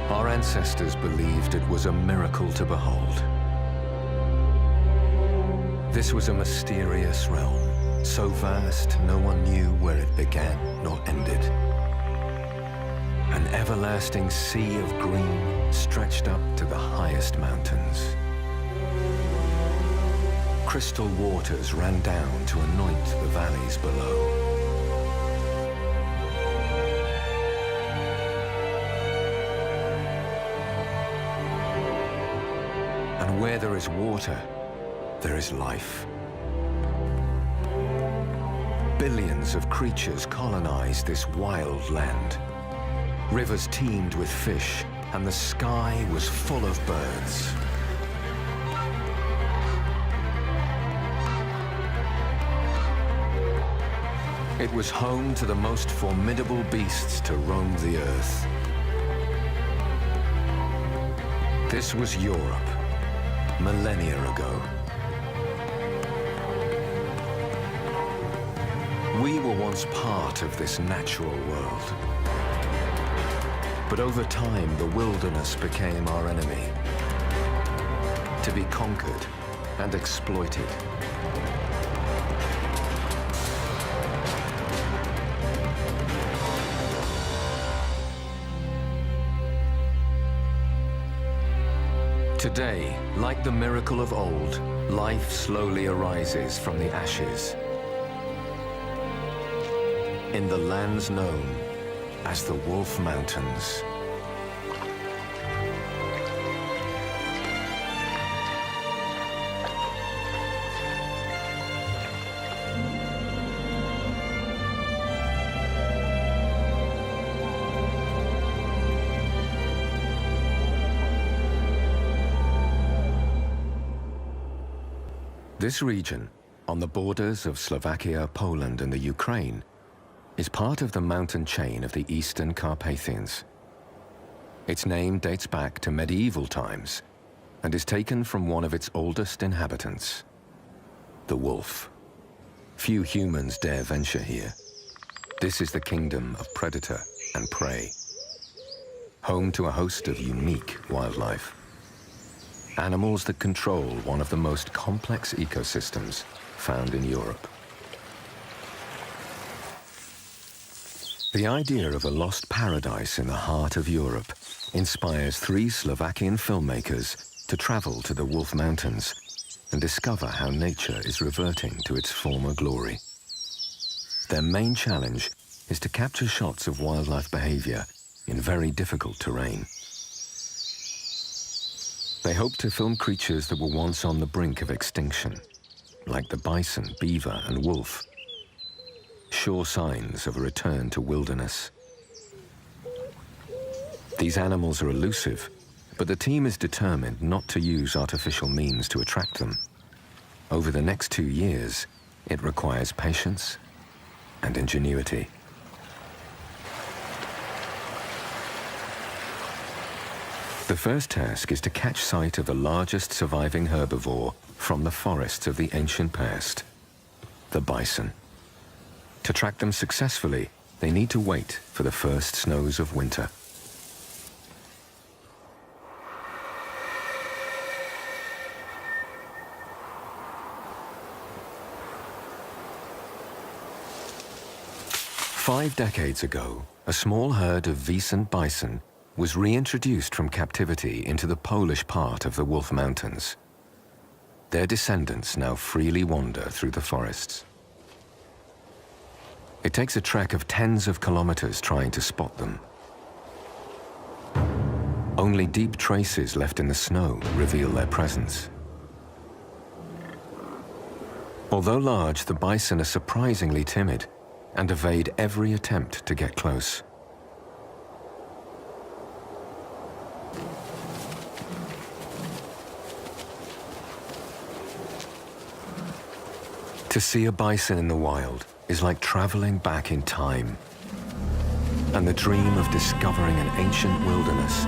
Our ancestors believed it was a miracle to behold. This was a mysterious realm, so vast no one knew where it began nor ended. An everlasting sea of green stretched up to the highest mountains. Crystal waters ran down to anoint the valleys below. And where there is water, there is life. Billions of creatures colonized this wild land. Rivers teemed with fish, and the sky was full of birds. It was home to the most formidable beasts to roam the earth. This was Europe, millennia ago. We were once part of this natural world. But over time, the wilderness became our enemy, to be conquered and exploited. Today, like the miracle of old, life slowly arises from the ashes in the lands known as the Wolf Mountains. This region, on the borders of Slovakia, Poland, and the Ukraine, is part of the mountain chain of the Eastern Carpathians. Its name dates back to medieval times and is taken from one of its oldest inhabitants, the wolf. Few humans dare venture here. This is the kingdom of predator and prey, home to a host of unique wildlife. Animals that control one of the most complex ecosystems found in Europe. The idea of a lost paradise in the heart of Europe inspires 3 Slovakian filmmakers to travel to the Wolf Mountains and discover how nature is reverting to its former glory. Their main challenge is to capture shots of wildlife behavior in very difficult terrain. They hope to film creatures that were once on the brink of extinction, like the bison, beaver, and wolf, sure signs of a return to wilderness. These animals are elusive, but the team is determined not to use artificial means to attract them. Over the next 2 years, it requires patience and ingenuity. The first task is to catch sight of the largest surviving herbivore from the forests of the ancient past, the bison. To track them successfully, they need to wait for the first snows of winter. Five decades ago, a small herd of Wiesent bison was reintroduced from captivity into the Polish part of the Wolf Mountains. Their descendants now freely wander through the forests. It takes a trek of tens of kilometers trying to spot them. Only deep traces left in the snow reveal their presence. Although large, the bison are surprisingly timid and evade every attempt to get close. To see a bison in the wild is like traveling back in time, and the dream of discovering an ancient wilderness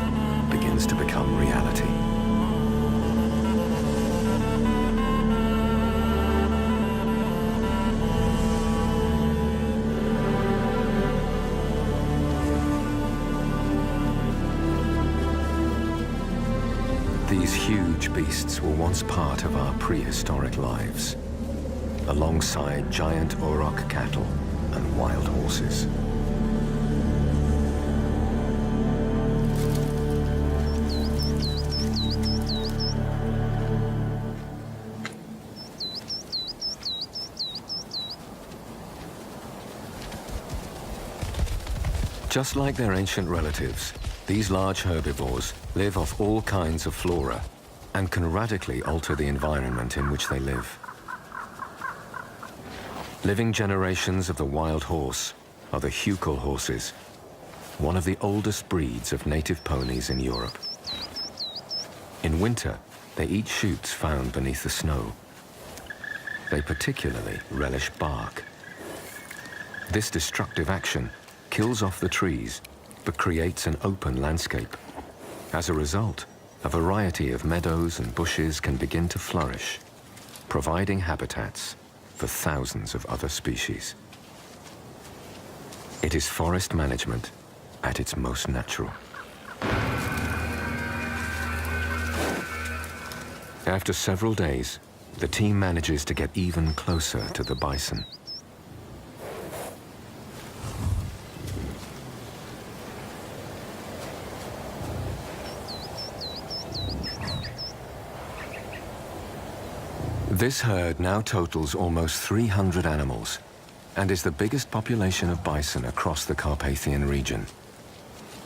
begins to become reality. These huge beasts were once part of our prehistoric lives, alongside giant auroch cattle and wild horses. Just like their ancient relatives, these large herbivores live off all kinds of flora and can radically alter the environment in which they live. Living generations of the wild horse are the hucal horses, one of the oldest breeds of native ponies in Europe. In winter, they eat shoots found beneath the snow. They particularly relish bark. This destructive action kills off the trees, but creates an open landscape. As a result, a variety of meadows and bushes can begin to flourish, providing habitats for thousands of other species. It is forest management at its most natural. After several days, the team manages to get even closer to the bison. This herd now totals almost 300 animals and is the biggest population of bison across the Carpathian region.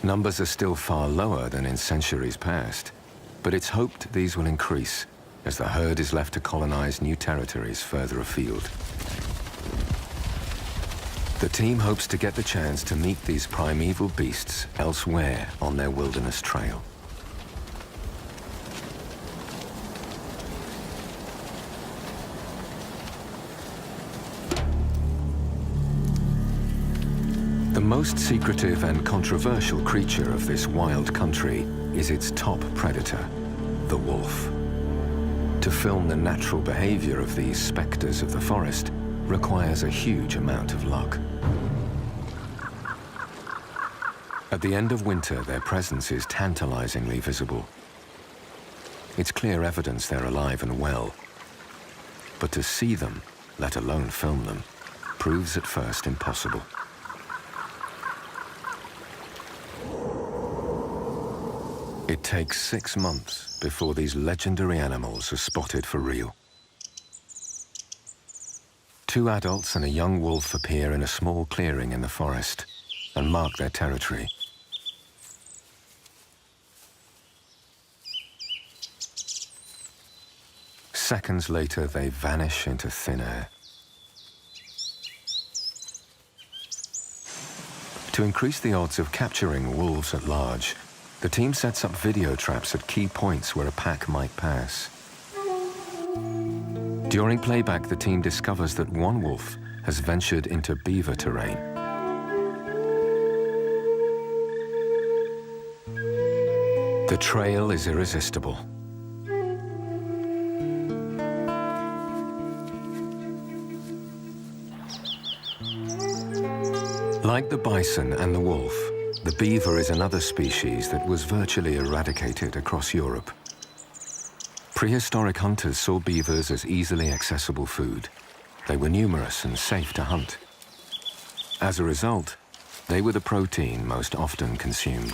Numbers are still far lower than in centuries past, but it's hoped these will increase as the herd is left to colonize new territories further afield. The team hopes to get the chance to meet these primeval beasts elsewhere on their wilderness trail. The most secretive and controversial creature of this wild country is its top predator, the wolf. To film the natural behavior of these specters of the forest requires a huge amount of luck. At the end of winter, their presence is tantalizingly visible. It's clear evidence they're alive and well. But to see them, let alone film them, proves at first impossible. It takes 6 months before these legendary animals are spotted for real. 2 adults and a young wolf appear in a small clearing in the forest and mark their territory. Seconds later, they vanish into thin air. To increase the odds of capturing wolves at large, the team sets up video traps at key points where a pack might pass. During playback, the team discovers that one wolf has ventured into beaver terrain. The trail is irresistible. Like the bison and the wolf, the beaver is another species that was virtually eradicated across Europe. Prehistoric hunters saw beavers as easily accessible food. They were numerous and safe to hunt. As a result, they were the protein most often consumed.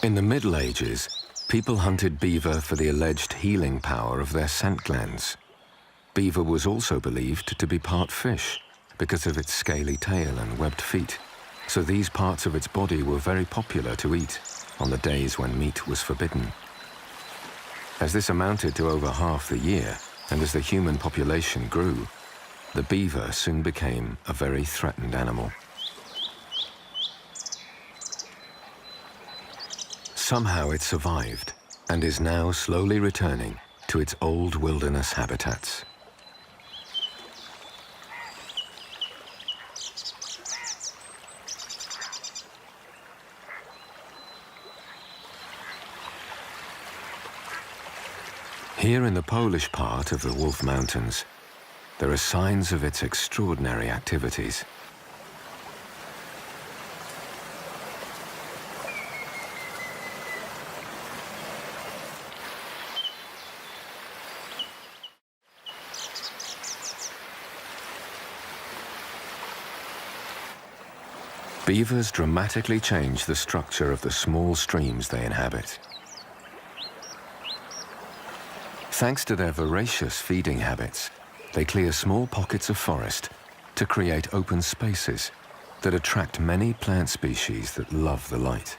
In the Middle Ages, people hunted beaver for the alleged healing power of their scent glands. Beaver was also believed to be part fish because of its scaly tail and webbed feet, so these parts of its body were very popular to eat on the days when meat was forbidden. As this amounted to over half the year, and as the human population grew, the beaver soon became a very threatened animal. Somehow it survived and is now slowly returning to its old wilderness habitats. Here in the Polish part of the Wolf Mountains, there are signs of its extraordinary activities. Beavers dramatically change the structure of the small streams they inhabit. Thanks to their voracious feeding habits, they clear small pockets of forest to create open spaces that attract many plant species that love the light.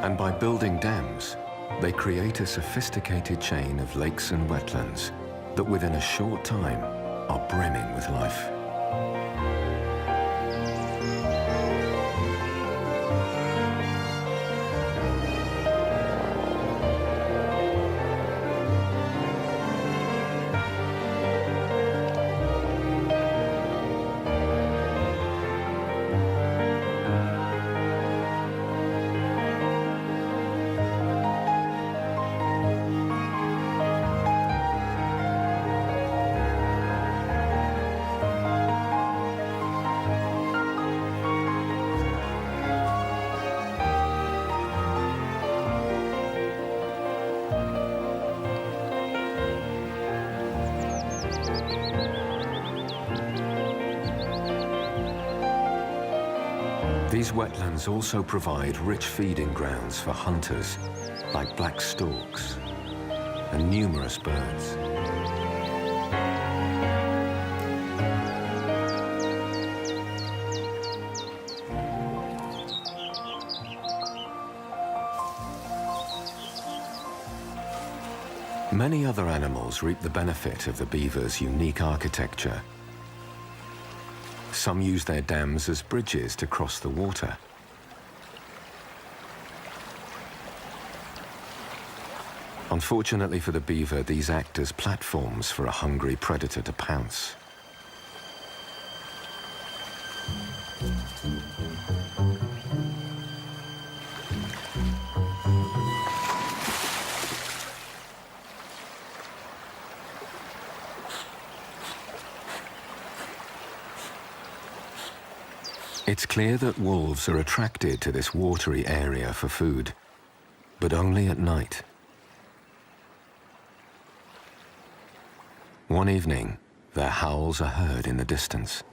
And by building dams, they create a sophisticated chain of lakes and wetlands that within a short time are brimming with life. These wetlands also provide rich feeding grounds for hunters like black storks and numerous birds. Many other animals reap the benefit of the beaver's unique architecture. Some use their dams as bridges to cross the water. Unfortunately for the beaver, these act as platforms for a hungry predator to pounce. It's clear that wolves are attracted to this watery area for food, but only at night. One evening, their howls are heard in the distance.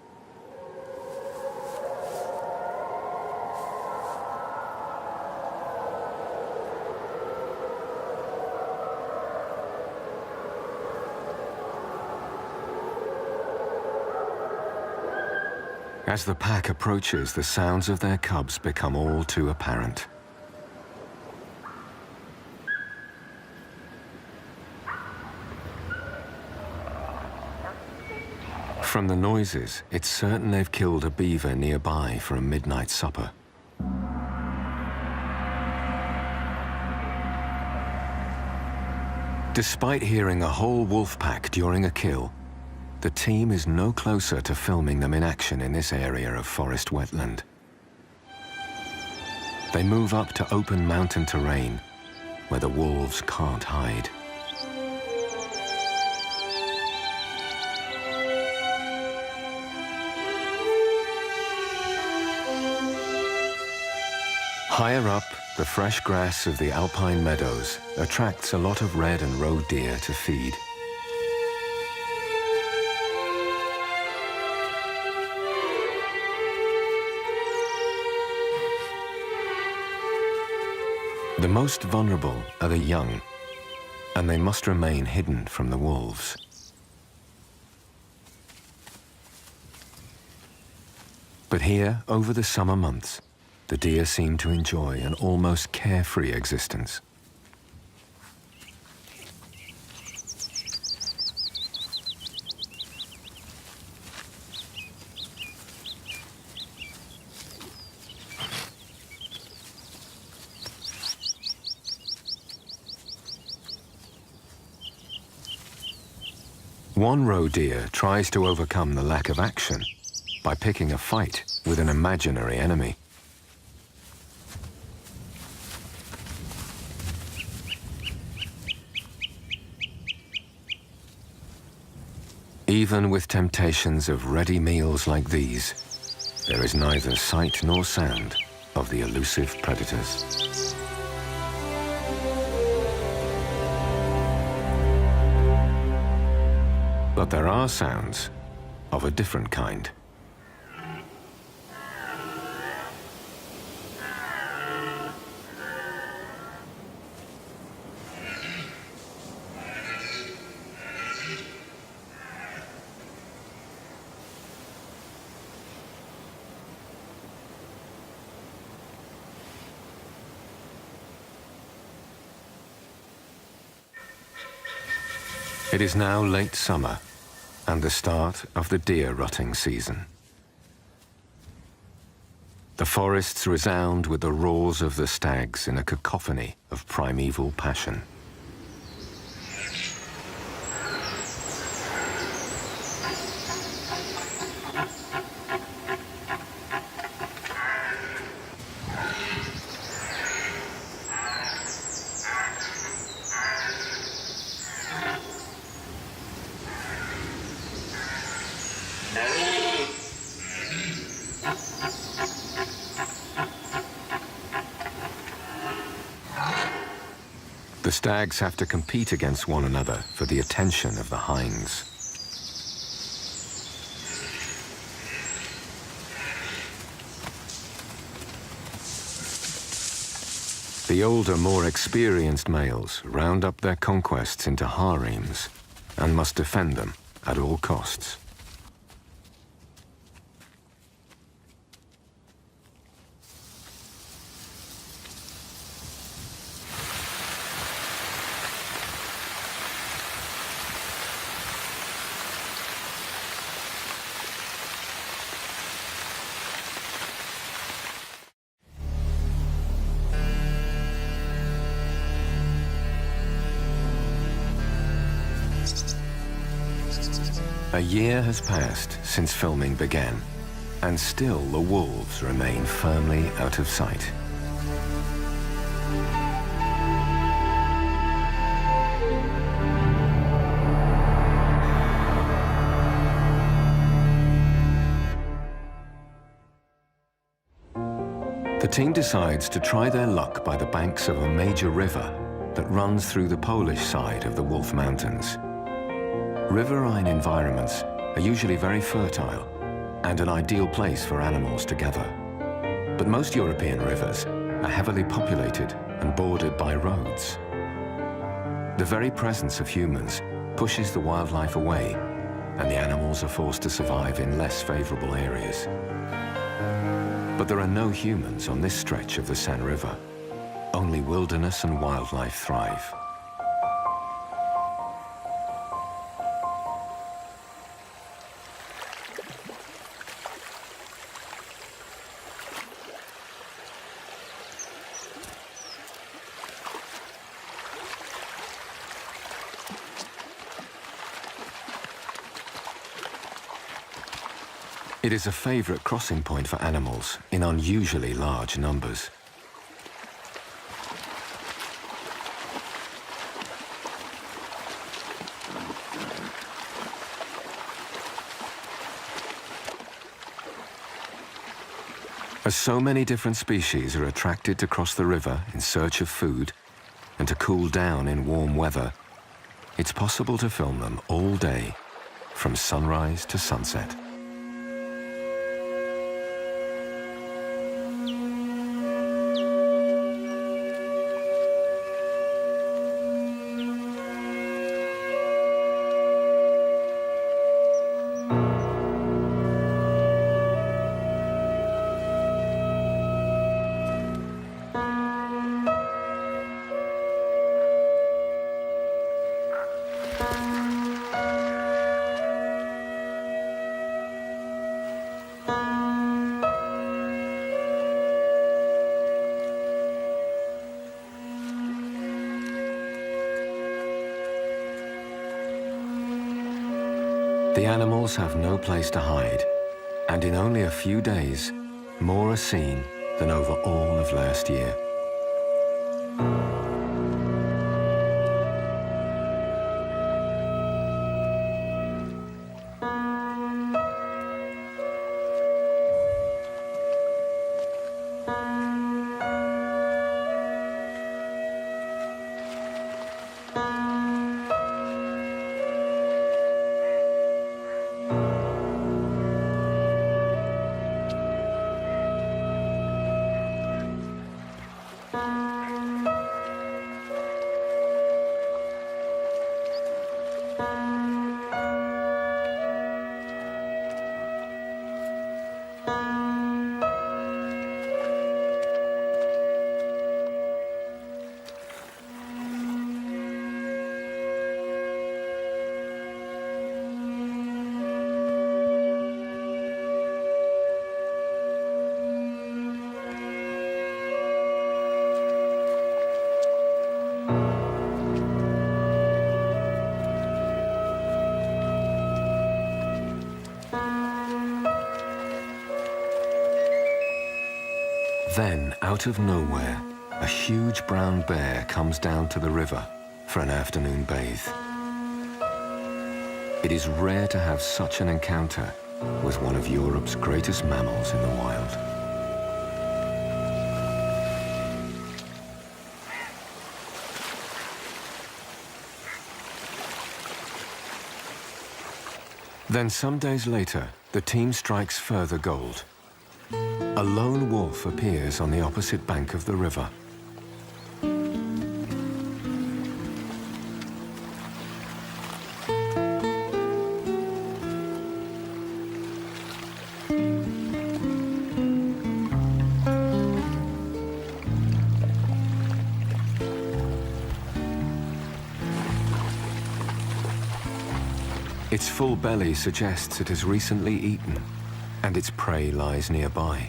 As the pack approaches, the sounds of their cubs become all too apparent. From the noises, it's certain they've killed a beaver nearby for a midnight supper. Despite hearing a whole wolf pack during a kill, the team is no closer to filming them in action in this area of forest wetland. They move up to open mountain terrain where the wolves can't hide. Higher up, the fresh grass of the alpine meadows attracts a lot of red and roe deer to feed. The most vulnerable are the young, and they must remain hidden from the wolves. But here, over the summer months, the deer seem to enjoy an almost carefree existence. One roe deer tries to overcome the lack of action by picking a fight with an imaginary enemy. Even with temptations of ready meals like these, there is neither sight nor sound of the elusive predators. But there are sounds of a different kind. It is now late summer and the start of the deer rutting season. The forests resound with the roars of the stags in a cacophony of primeval passion. The stags have to compete against one another for the attention of the hinds. The older, more experienced males round up their conquests into harems and must defend them at all costs. A year has passed since filming began, and still the wolves remain firmly out of sight. The team decides to try their luck by the banks of a major river that runs through the Polish side of the Wolf Mountains. Riverine environments are usually very fertile and an ideal place for animals to gather. But most European rivers are heavily populated and bordered by roads. The very presence of humans pushes the wildlife away, and the animals are forced to survive in less favorable areas. But there are no humans on this stretch of the San River. Only wilderness and wildlife thrive. It is a favorite crossing point for animals in unusually large numbers. As so many different species are attracted to cross the river in search of food and to cool down in warm weather, it's possible to film them all day, from sunrise to sunset. The animals have no place to hide, and in only a few days, more are seen than over all of last year. Then, out of nowhere, a huge brown bear comes down to the river for an afternoon bathe. It is rare to have such an encounter with one of Europe's greatest mammals in the wild. Then some days later, the team strikes further gold. A lone wolf appears on the opposite bank of the river. Its full belly suggests it has recently eaten, and its prey lies nearby.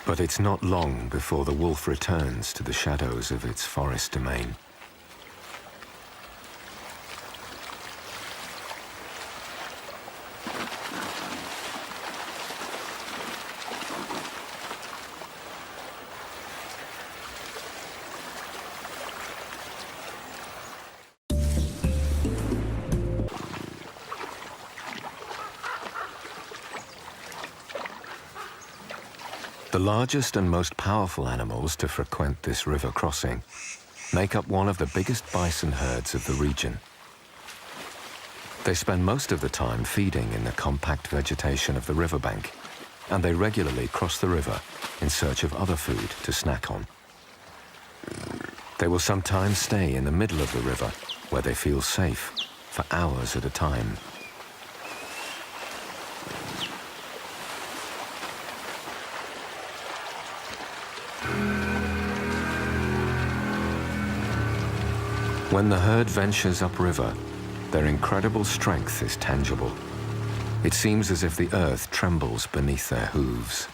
But it's not long before the wolf returns to the shadows of its forest domain. The largest and most powerful animals to frequent this river crossing make up one of the biggest bison herds of the region. They spend most of the time feeding in the compact vegetation of the riverbank, and they regularly cross the river in search of other food to snack on. They will sometimes stay in the middle of the river, where they feel safe, for hours at a time. When the herd ventures upriver, their incredible strength is tangible. It seems as if the earth trembles beneath their hooves.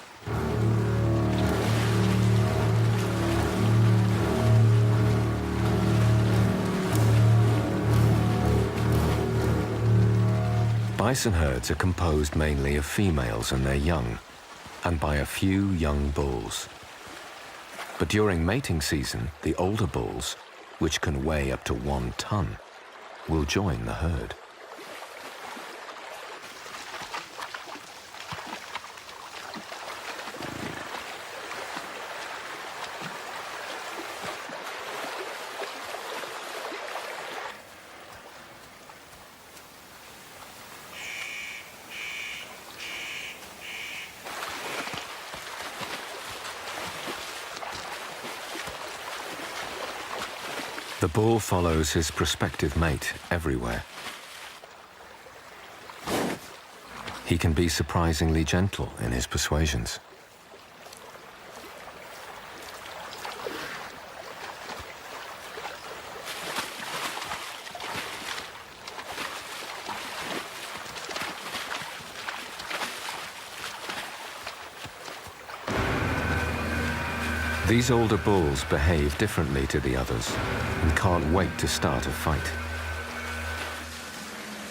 Bison herds are composed mainly of females and their young, and by a few young bulls. But during mating season, the older bulls, which can weigh up to 1 ton, will join the herd. The bull follows his prospective mate everywhere. He can be surprisingly gentle in his persuasions. These older bulls behave differently to the others and can't wait to start a fight.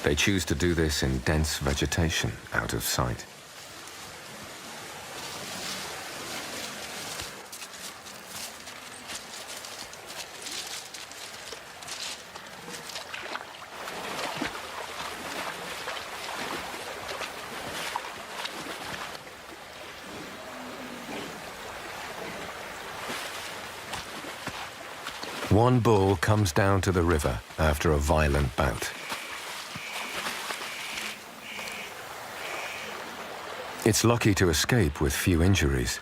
They choose to do this in dense vegetation out of sight. One bull comes down to the river after a violent bout. It's lucky to escape with few injuries.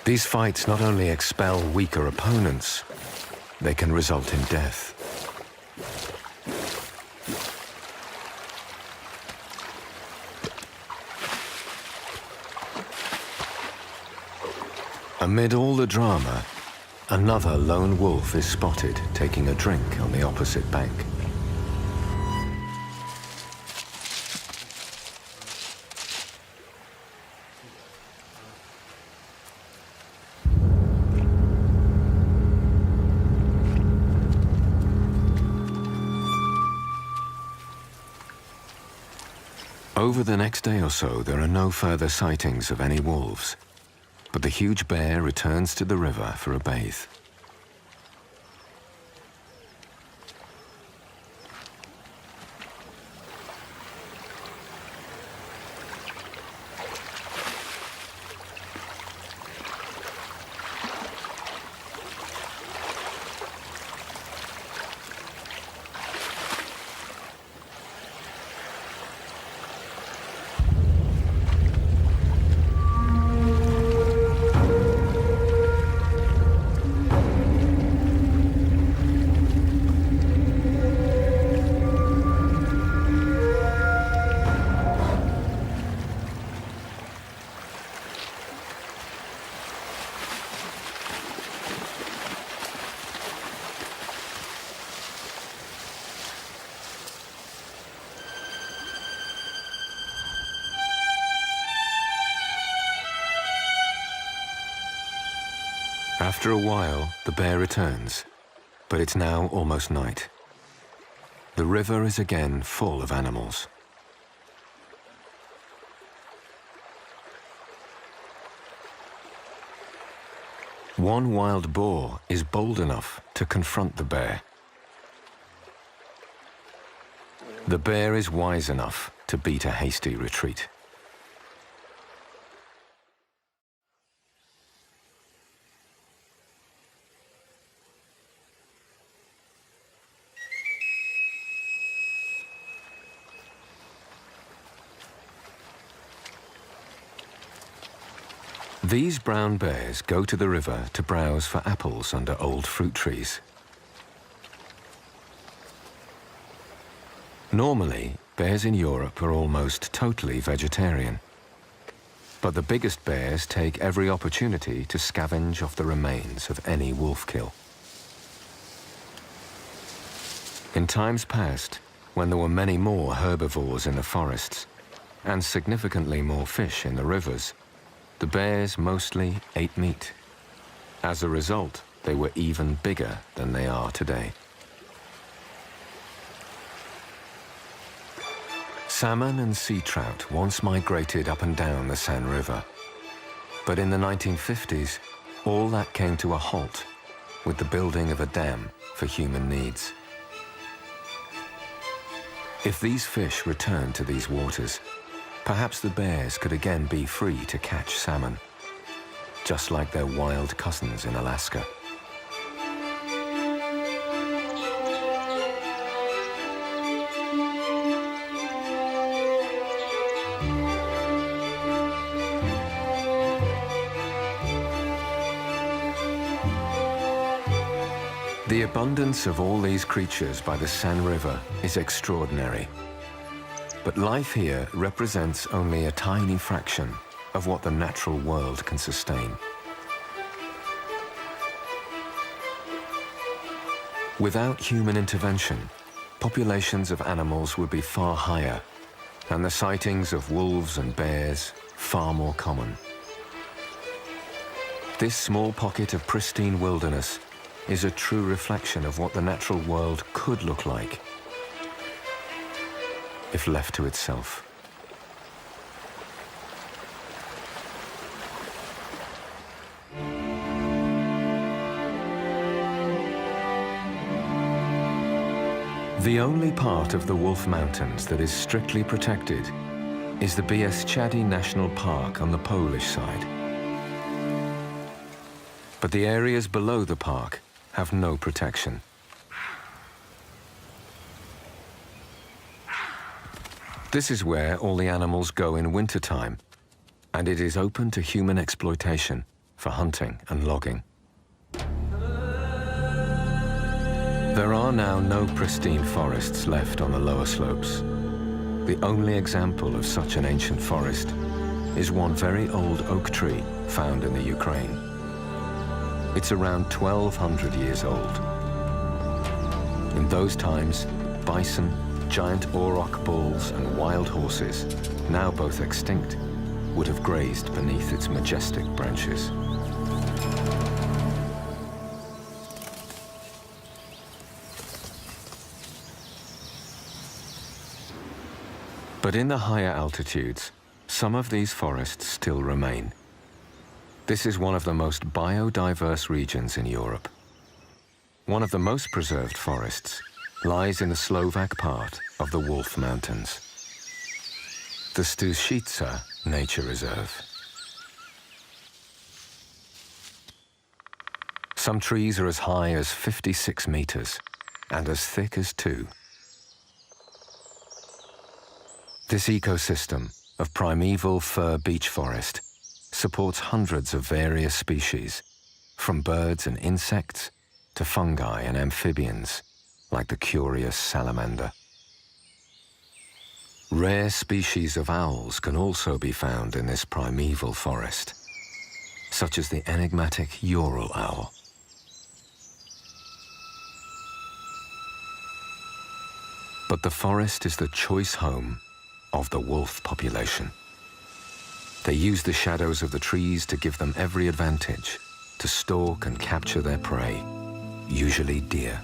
These fights not only expel weaker opponents, they can result in death. Amid all the drama, another lone wolf is spotted taking a drink on the opposite bank. Over the next day or so, there are no further sightings of any wolves, but the huge bear returns to the river for a bathe. After a while, the bear returns, but it's now almost night. The river is again full of animals. One wild boar is bold enough to confront the bear. The bear is wise enough to beat a hasty retreat. These brown bears go to the river to browse for apples under old fruit trees. Normally, bears in Europe are almost totally vegetarian. But the biggest bears take every opportunity to scavenge off the remains of any wolf kill. In times past, when there were many more herbivores in the forests and significantly more fish in the rivers, the bears mostly ate meat. As a result, they were even bigger than they are today. Salmon and sea trout once migrated up and down the Seine River. But in the 1950s, all that came to a halt with the building of a dam for human needs. If these fish returned to these waters, perhaps the bears could again be free to catch salmon, just like their wild cousins in Alaska. The abundance of all these creatures by the Seine River is extraordinary. But life here represents only a tiny fraction of what the natural world can sustain. Without human intervention, populations of animals would be far higher, and the sightings of wolves and bears far more common. This small pocket of pristine wilderness is a true reflection of what the natural world could look like if left to itself. The only part of the Wolf Mountains that is strictly protected is the Bieszczady National Park on the Polish side. But the areas below the park have no protection. This is where all the animals go in wintertime, and it is open to human exploitation for hunting and logging. There are now no pristine forests left on the lower slopes. The only example of such an ancient forest is one very old oak tree found in the Ukraine. It's around 1,200 years old. In those times, bison, giant auroch bulls and wild horses, now both extinct, would have grazed beneath its majestic branches. But in the higher altitudes, some of these forests still remain. This is one of the most biodiverse regions in Europe. One of the most preserved forests lies in the Slovak part of the Wolf Mountains, the Stušica Nature Reserve. Some trees are as high as 56 meters and as thick as 2. This ecosystem of primeval fir beech forest supports hundreds of various species, from birds and insects to fungi and amphibians, like the curious salamander. Rare species of owls can also be found in this primeval forest, such as the enigmatic Ural owl. But the forest is the choice home of the wolf population. They use the shadows of the trees to give them every advantage to stalk and capture their prey, usually deer.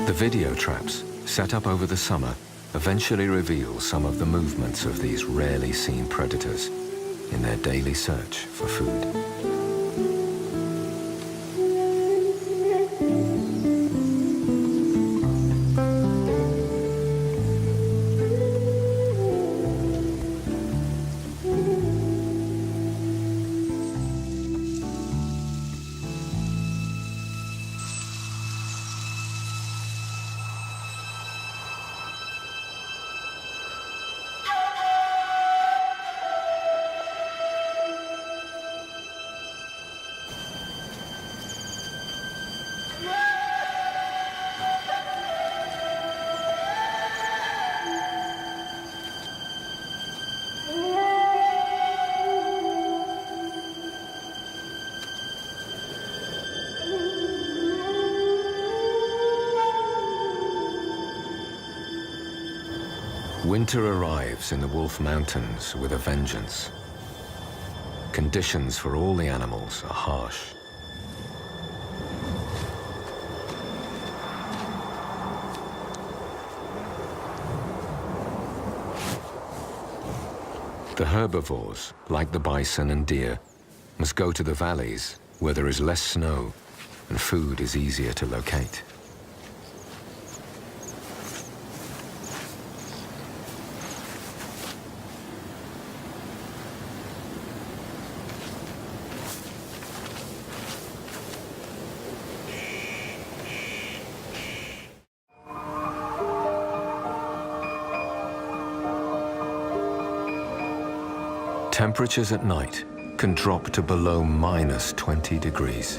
The video traps set up over the summer eventually reveal some of the movements of these rarely seen predators in their daily search for food. Winter arrives in the Wolf Mountains with a vengeance. Conditions for all the animals are harsh. The herbivores, like the bison and deer, must go to the valleys where there is less snow and food is easier to locate. Temperatures at night can drop to below -20 degrees.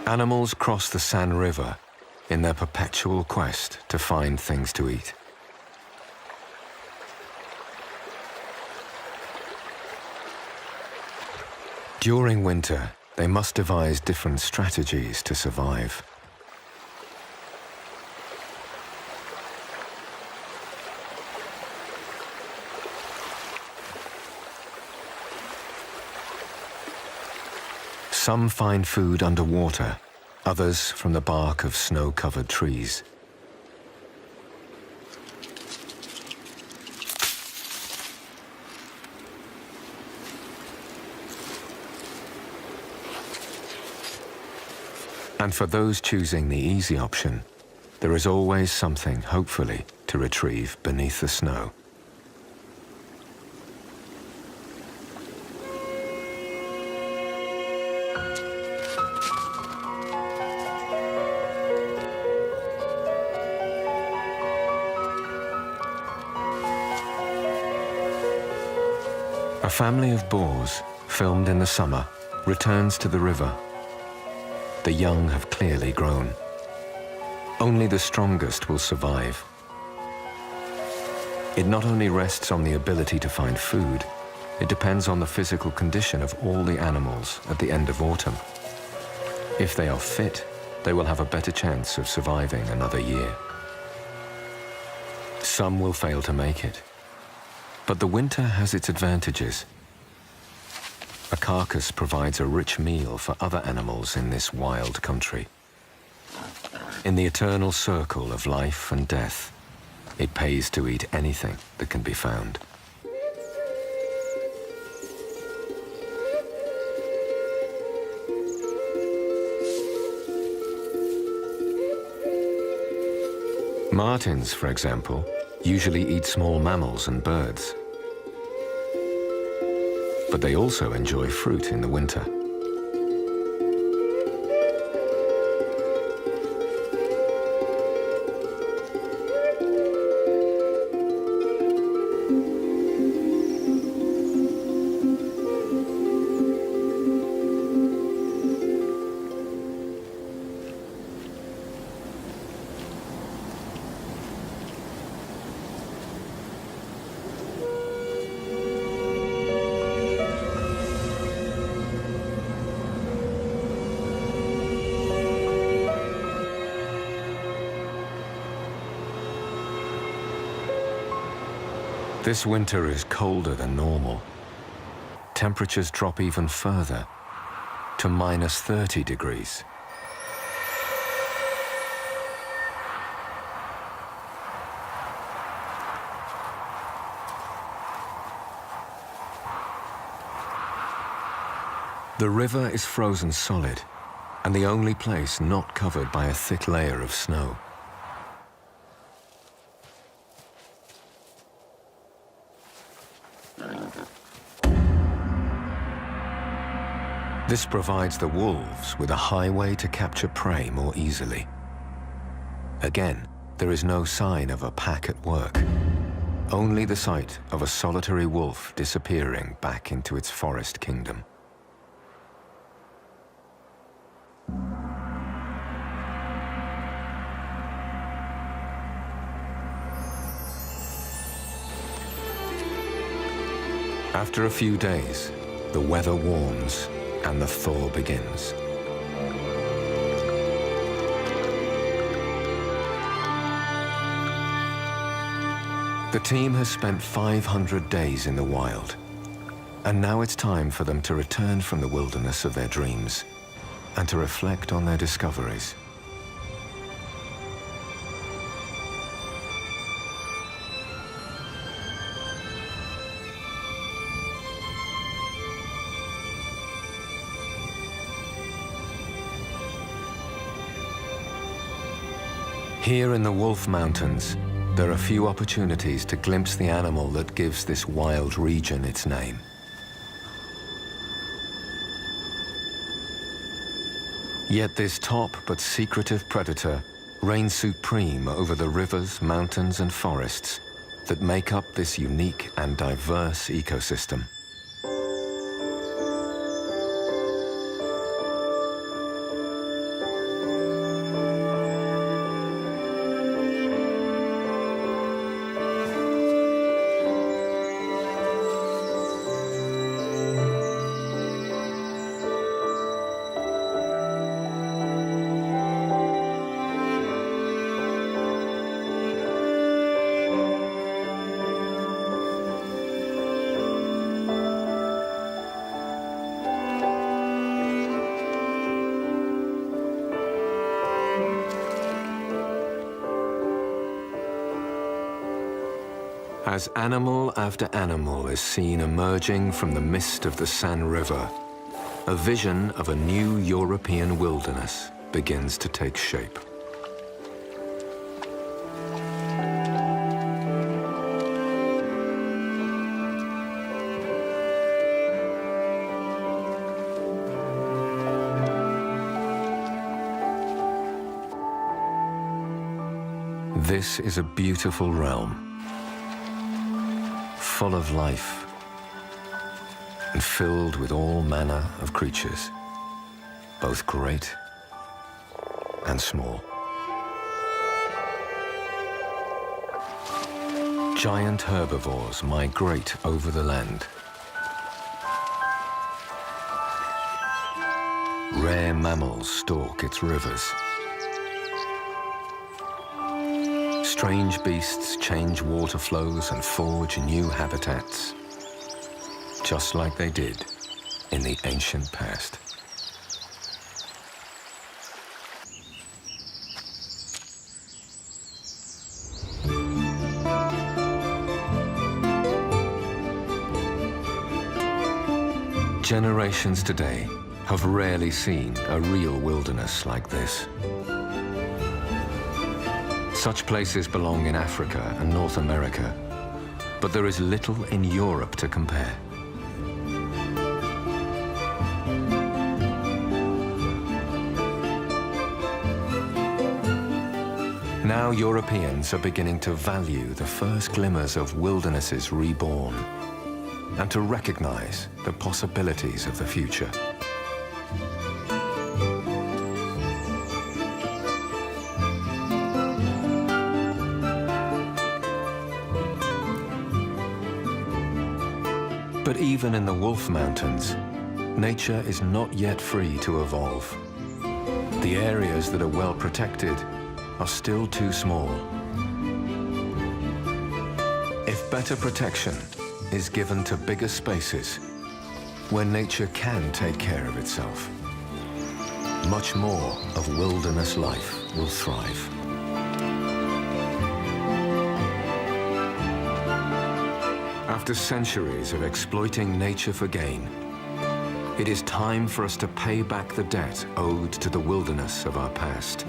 Animals cross the San River in their perpetual quest to find things to eat. During winter, they must devise different strategies to survive. Some find food underwater, others from the bark of snow-covered trees. And for those choosing the easy option, there is always something, hopefully, to retrieve beneath the snow. A family of boars, filmed in the summer, returns to the river. The young have clearly grown. Only the strongest will survive. It not only rests on the ability to find food, it depends on the physical condition of all the animals at the end of autumn. If they are fit, they will have a better chance of surviving another year. Some will fail to make it. But the winter has its advantages. A carcass provides a rich meal for other animals in this wild country. In the eternal circle of life and death, it pays to eat anything that can be found. Martins, for example, usually eat small mammals and birds. But they also enjoy fruit in the winter. This winter is colder than normal. Temperatures drop even further, to -30 degrees. The river is frozen solid, and the only place not covered by a thick layer of snow. This provides the wolves with a highway to capture prey more easily. Again, there is no sign of a pack at work, only the sight of a solitary wolf disappearing back into its forest kingdom. After a few days, the weather warms and the thaw begins. The team has spent 500 days in the wild, and now it's time for them to return from the wilderness of their dreams and to reflect on their discoveries. Here in the Wolf Mountains, there are few opportunities to glimpse the animal that gives this wild region its name. Yet this top but secretive predator reigns supreme over the rivers, mountains, and forests that make up this unique and diverse ecosystem. As animal after animal is seen emerging from the mist of the San River, a vision of a new European wilderness begins to take shape. This is a beautiful realm, full of life and filled with all manner of creatures, both great and small. Giant herbivores migrate over the land. Rare mammals stalk its rivers. Strange beasts change water flows and forge new habitats, just like they did in the ancient past. Generations today have rarely seen a real wilderness like this. Such places belong in Africa and North America, but there is little in Europe to compare. Now Europeans are beginning to value the first glimmers of wildernesses reborn and to recognize the possibilities of the future. But even in the Wolf Mountains, nature is not yet free to evolve. The areas that are well protected are still too small. If better protection is given to bigger spaces, where nature can take care of itself, much more of wilderness life will thrive. After centuries of exploiting nature for gain, it is time for us to pay back the debt owed to the wilderness of our past.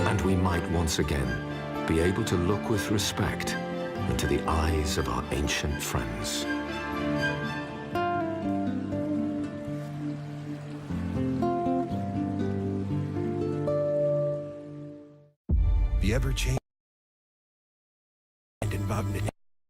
And we might once again be able to look with respect into the eyes of our ancient friends. The ever-changing environment